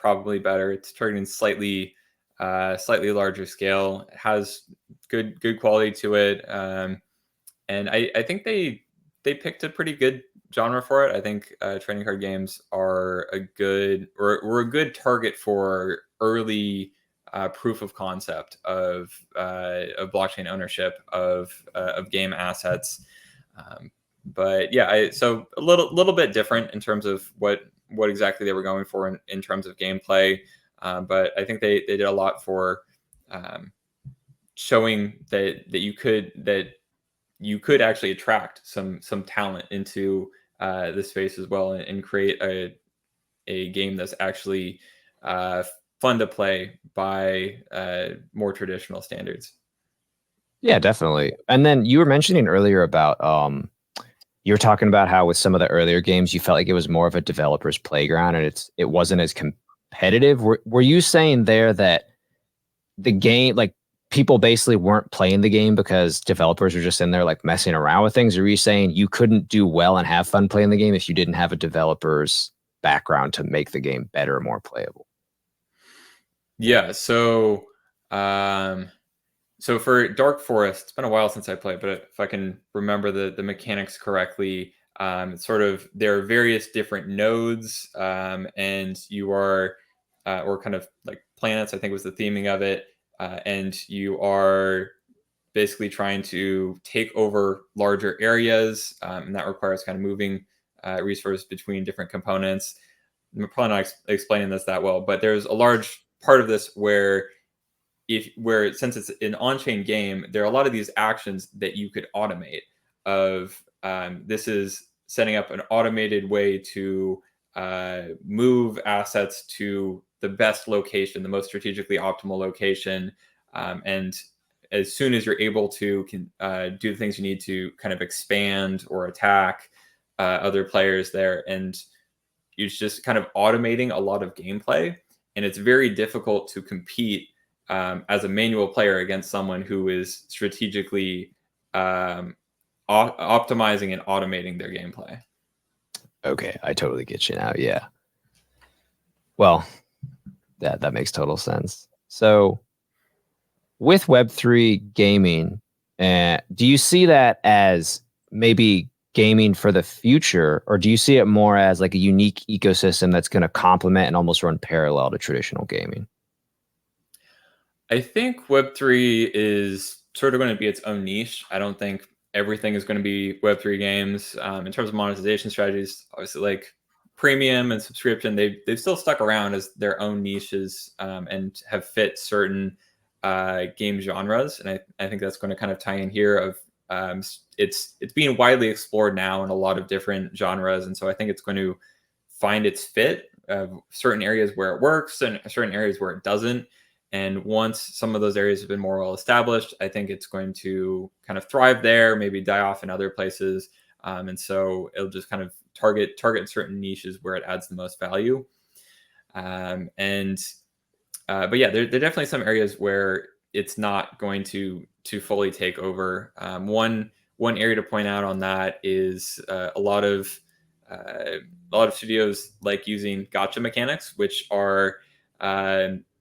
probably better. It's targeting slightly larger scale. It has good quality to it, and I think they picked a pretty good genre for it. I think trading card games are a good target for early proof of concept of blockchain ownership of game assets. But yeah, so a little bit different in terms of what exactly they were going for in terms of gameplay. But I think they did a lot for showing that you could actually attract some talent into the space as well, and create a game that's actually fun to play by more traditional standards. Yeah, definitely. And then you were mentioning earlier about you were talking about how with some of the earlier games you felt like it was more of a developer's playground and it wasn't as competitive. Were you saying there that the game, like, people basically weren't playing the game because developers were just in there like messing around with things? Or were you saying you couldn't do well and have fun playing the game if you didn't have a developer's background to make the game better or more playable? Yeah, so so for Dark Forest, it's been a while since I played, but if I can remember the mechanics correctly, it's sort of, there are various different nodes, and you are, or kind of like planets, I think was the theming of it, and you are basically trying to take over larger areas, and that requires kind of moving resources between different components. I'm probably not explaining this that well, but there's a large part of this where since it's an on-chain game, there are a lot of these actions that you could automate. This is setting up an automated way to move assets to the best location, the most strategically optimal location, and as soon as you're able to do the things you need to kind of expand or attack other players there, and it's just kind of automating a lot of gameplay, and it's very difficult to compete as a manual player against someone who is strategically optimizing and automating their gameplay. Okay, I totally get you now. Yeah. Well, that makes total sense. So with Web3 gaming, do you see that as maybe gaming for the future, or do you see it more as like a unique ecosystem that's going to complement and almost run parallel to traditional gaming? I think Web3 is sort of going to be its own niche. I don't think everything is going to be Web3 games. In terms of monetization strategies, obviously, like premium and subscription, they've still stuck around as their own niches, and have fit certain game genres. And I think that's going to kind of tie in here. It's being widely explored now in a lot of different genres, and so I think it's going to find its fit of certain areas where it works and certain areas where it doesn't. And once some of those areas have been more well established, I think it's going to kind of thrive there, maybe die off in other places. And so it'll just kind of target certain niches where it adds the most value. And but yeah, there are definitely some areas where it's not going to fully take over. One area to point out on that is a lot of studios like using gotcha mechanics, which are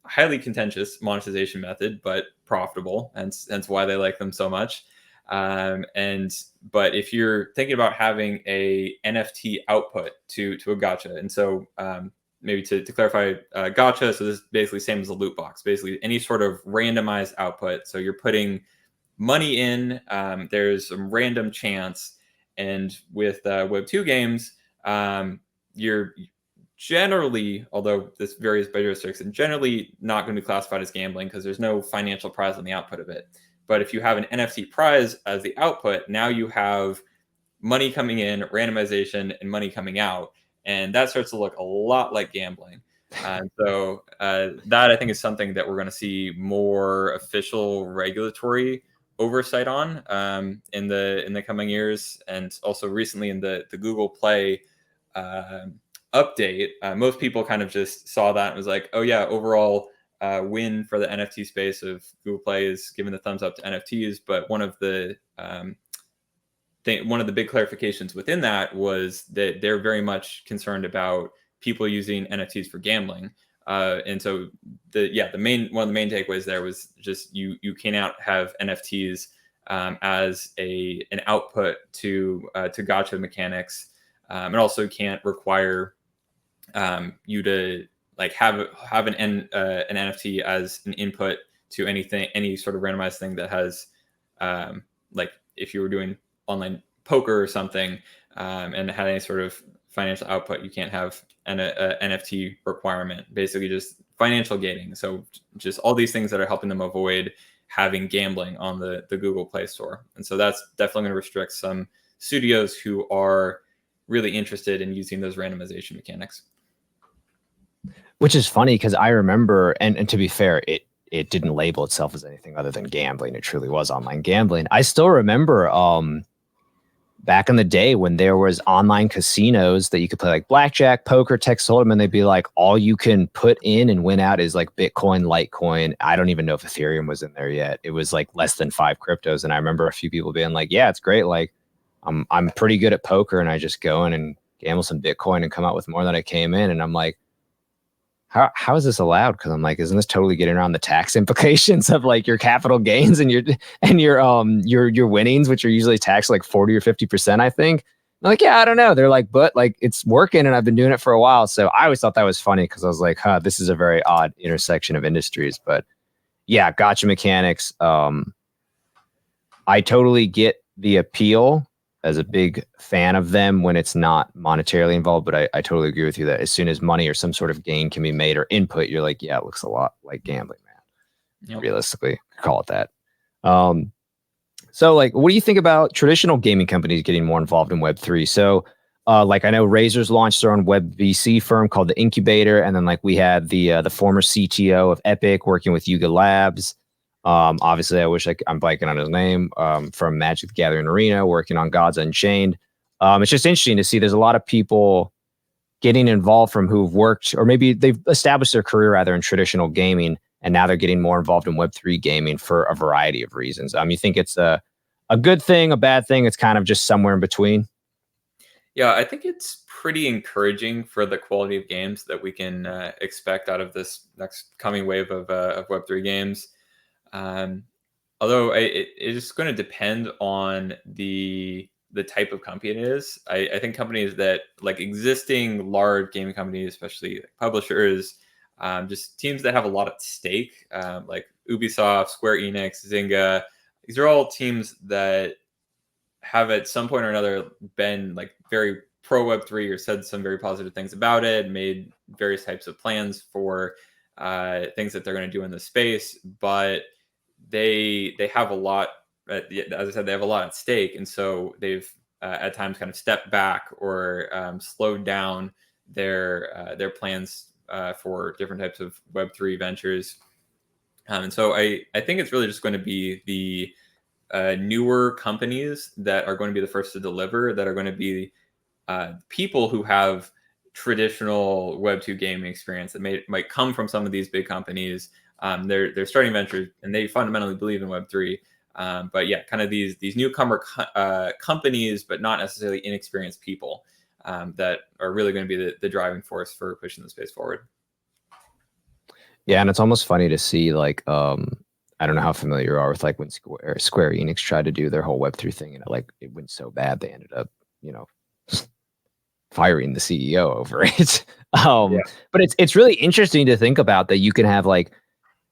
highly contentious monetization method, but profitable, and that's why they like them so much. And but if you're thinking about having a NFT output to a gotcha, and so maybe to clarify, gotcha, so this is basically same as a loot box, basically any sort of randomized output. So you're putting money in, there's some random chance, and with Web2 games, you're generally, although this varies by jurisdiction, generally not going to be classified as gambling because there's no financial prize on the output of it. But if you have an NFT prize as the output, now you have money coming in, randomization, and money coming out, and that starts to look a lot like gambling. And so that I think is something that we're going to see more official regulatory oversight on, in the coming years, and also recently in the Google Play update. Most people kind of just saw that and was like, oh yeah, overall win for the NFT space of Google Play is giving the thumbs up to NFTs. But one of the big clarifications within that was that they're very much concerned about people using NFTs for gambling. And so one of the main takeaways there was just you cannot have NFTs as an output to gotcha mechanics, and also can't require you to like have an NFT as an input to any sort of randomized thing that has, like if you were doing online poker or something, and had any sort of financial output, you can't have an NFT requirement. Basically, just financial gating. So just all these things that are helping them avoid having gambling on the Google Play Store. And so that's definitely going to restrict some studios who are really interested in using those randomization mechanics. Which is funny because I remember, and to be fair, it didn't label itself as anything other than gambling. It truly was online gambling. I still remember back in the day when there was online casinos that you could play like blackjack, poker, Texas Hold'em, and they'd be like, all you can put in and win out is like Bitcoin, Litecoin. I don't even know if Ethereum was in there yet. It was like less than 5 cryptos. And I remember a few people being like, yeah, it's great. Like I'm pretty good at poker, and I just go in and gamble some Bitcoin and come out with more than I came in. And I'm like, how is this allowed? Because I'm like, isn't this totally getting around the tax implications of like your capital gains and your winnings, which are usually taxed like 40 or 50%, I think. I'm like, yeah, I don't know. They're like, but like it's working and I've been doing it for a while. So I always thought that was funny because I was like, this is a very odd intersection of industries. But yeah, gotcha mechanics. I totally get the appeal as a big fan of them when it's not monetarily involved, but I totally agree with you that as soon as money or some sort of gain can be made or input, you're like, yeah, it looks a lot like gambling, man. Yep. Realistically, call it that. So like, what do you think about traditional gaming companies getting more involved in Web3? So like I know Razor's launched their own web VC firm called the Incubator. And then like we had the former CTO of Epic working with Yuga Labs. Obviously, I wish I'm blanking on his name, from Magic the Gathering Arena, working on Gods Unchained. It's just interesting to see there's a lot of people getting involved from who've worked, or maybe they've established their career rather in traditional gaming, and now they're getting more involved in Web3 gaming for a variety of reasons. You think it's a good thing, a bad thing? It's kind of just somewhere in between. Yeah, I think it's pretty encouraging for the quality of games that we can expect out of this next coming wave of Web3 games. Although it is going to depend on the the type of company it is. I think companies that like existing large gaming companies, especially like publishers, just teams that have a lot at stake, like Ubisoft, Square Enix, Zynga. These are all teams that have at some point or another been like very pro Web3 or said some very positive things about it, made various types of plans for things that they're going to do in the space, but they have a lot. As I said, they have a lot at stake, and so they've at times kind of stepped back or slowed down their plans for different types of Web3 ventures. And so I think it's really just going to be the newer companies that are going to be the first to deliver, that are going to be people who have traditional Web2 gaming experience that might come from some of these big companies. They're starting ventures and they fundamentally believe in Web3. But yeah, kind of these newcomer companies, but not necessarily inexperienced people that are really going to be the driving force for pushing the space forward. Yeah, and it's almost funny to see like I don't know how familiar you are with like when Square Enix tried to do their whole Web3 thing and it went so bad they ended up, firing the CEO over it. Yeah. But it's really interesting to think about that you can have like,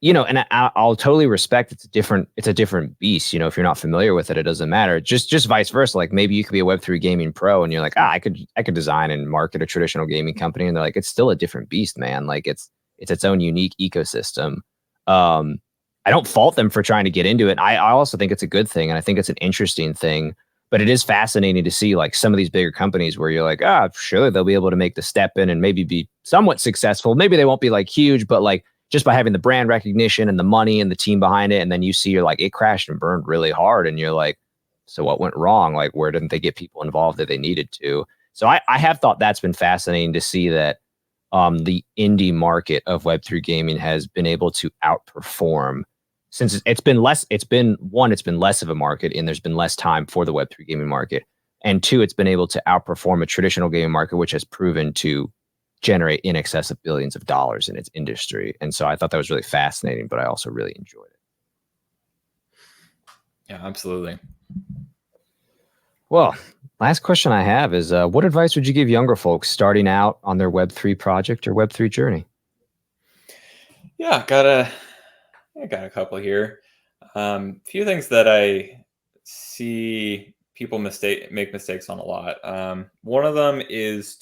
and I'll totally respect it's a different beast. If you're not familiar with it, it doesn't matter. Just vice versa. Like maybe you could be a Web3 gaming pro and you're like, I could design and market a traditional gaming company. And they're like, it's still a different beast, man. Like it's its own unique ecosystem. I don't fault them for trying to get into it. I also think it's a good thing. And I think it's an interesting thing. But it is fascinating to see like some of these bigger companies where you're like, surely they'll be able to make the step in and maybe be somewhat successful. Maybe they won't be like huge, but like just by having the brand recognition and the money and the team behind it. And then you see you're like, it crashed and burned really hard. And you're like, so what went wrong? Like, where didn't they get people involved that they needed to? So I have thought that's been fascinating to see that the indie market of Web3 gaming has been able to outperform since it's been less of a market and there's been less time for the Web3 gaming market. And two, it's been able to outperform a traditional gaming market, which has proven to generate in excess of billions of dollars in its industry. And so I thought that was really fascinating, but I also really enjoyed it. Yeah, absolutely. Well, last question I have is, what advice would you give younger folks starting out on their Web3 project or Web3 journey? Yeah, I got a couple here. Few things that I see people make mistakes on a lot. One of them is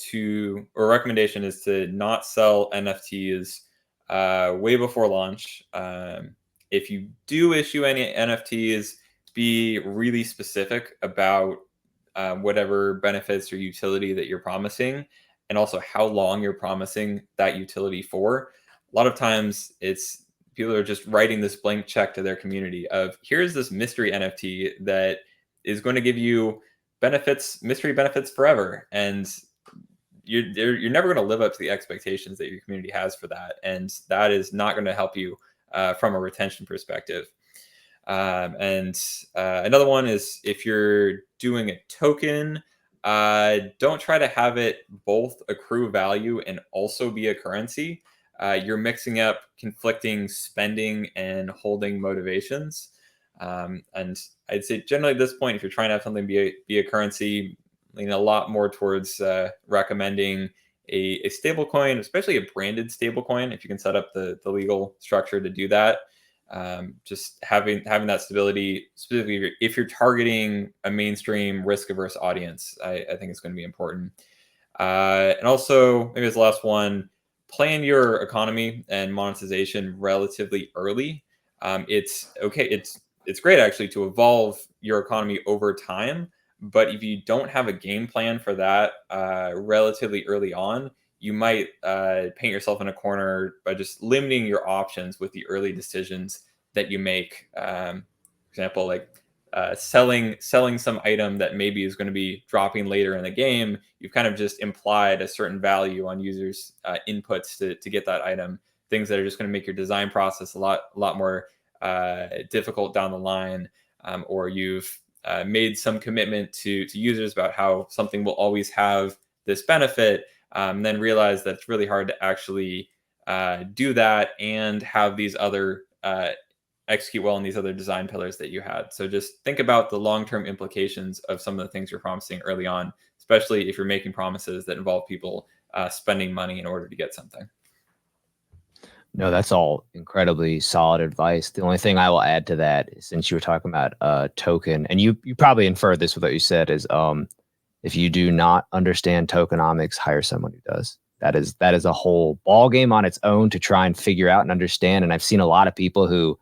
recommendation is to not sell NFTs way before launch. If you do issue any NFTs, be really specific about whatever benefits or utility that you're promising, and also how long you're promising that utility for. A lot of times it's people are just writing this blank check to their community of here's this mystery NFT that is going to give you mystery benefits forever. And you're never going to live up to the expectations that your community has for that. And that is not going to help you from a retention perspective. And another one is if you're doing a token, don't try to have it both accrue value and also be a currency. You're mixing up conflicting spending and holding motivations. And I'd say generally at this point, if you're trying to have something be a currency, lean a lot more towards recommending a stable coin, especially a branded stable coin, if you can set up the legal structure to do that. Just having that stability, specifically if you're targeting a mainstream risk averse audience, I think it's going to be important. And also, maybe as the last one, plan your economy and monetization relatively early. It's okay. It's great actually to evolve your economy over time, but if you don't have a game plan for that relatively early on, you might paint yourself in a corner by just limiting your options with the early decisions that you make. For example, like selling some item that maybe is going to be dropping later in the game. You've kind of just implied a certain value on users' inputs to get that item. Things that are just going to make your design process a lot more difficult down the line, or you've made some commitment to users about how something will always have this benefit. Then realize that it's really hard to actually do that and have these other execute well in these other design pillars that you had. So just think about the long-term implications of some of the things you're promising early on, especially if you're making promises that involve people spending money in order to get something. No, that's all incredibly solid advice. The only thing I will add to that, since you were talking about token, and you probably inferred this with what you said, is if you do not understand tokenomics, hire someone who does. That is a whole ball game on its own to try and figure out and understand. And I've seen a lot of people who,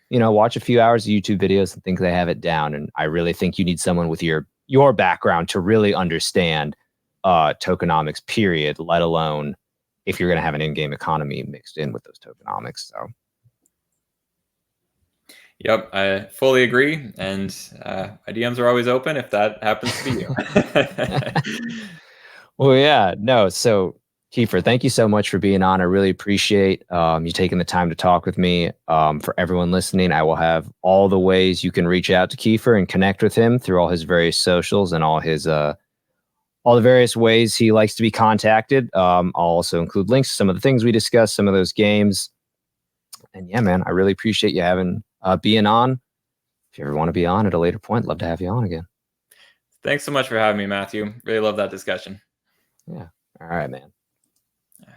watch a few hours of YouTube videos and think they have it down. And I really think you need someone with your background to really understand tokenomics, period, let alone if you're going to have an in-game economy mixed in with those tokenomics. So, yep, I fully agree. And my DMs are always open if that happens to be you. well, yeah, no. So, Keifer, thank you so much for being on. I really appreciate you taking the time to talk with me. For everyone listening, I will have all the ways you can reach out to Keifer and connect with him through all his various socials and all the various ways he likes to be contacted. I'll also include links to some of the things we discussed, some of those games. And yeah, man, I really appreciate you being on. If you ever want to be on at a later point, love to have you on again. Thanks so much for having me, Matthew. Really love that discussion. Yeah. All right, man.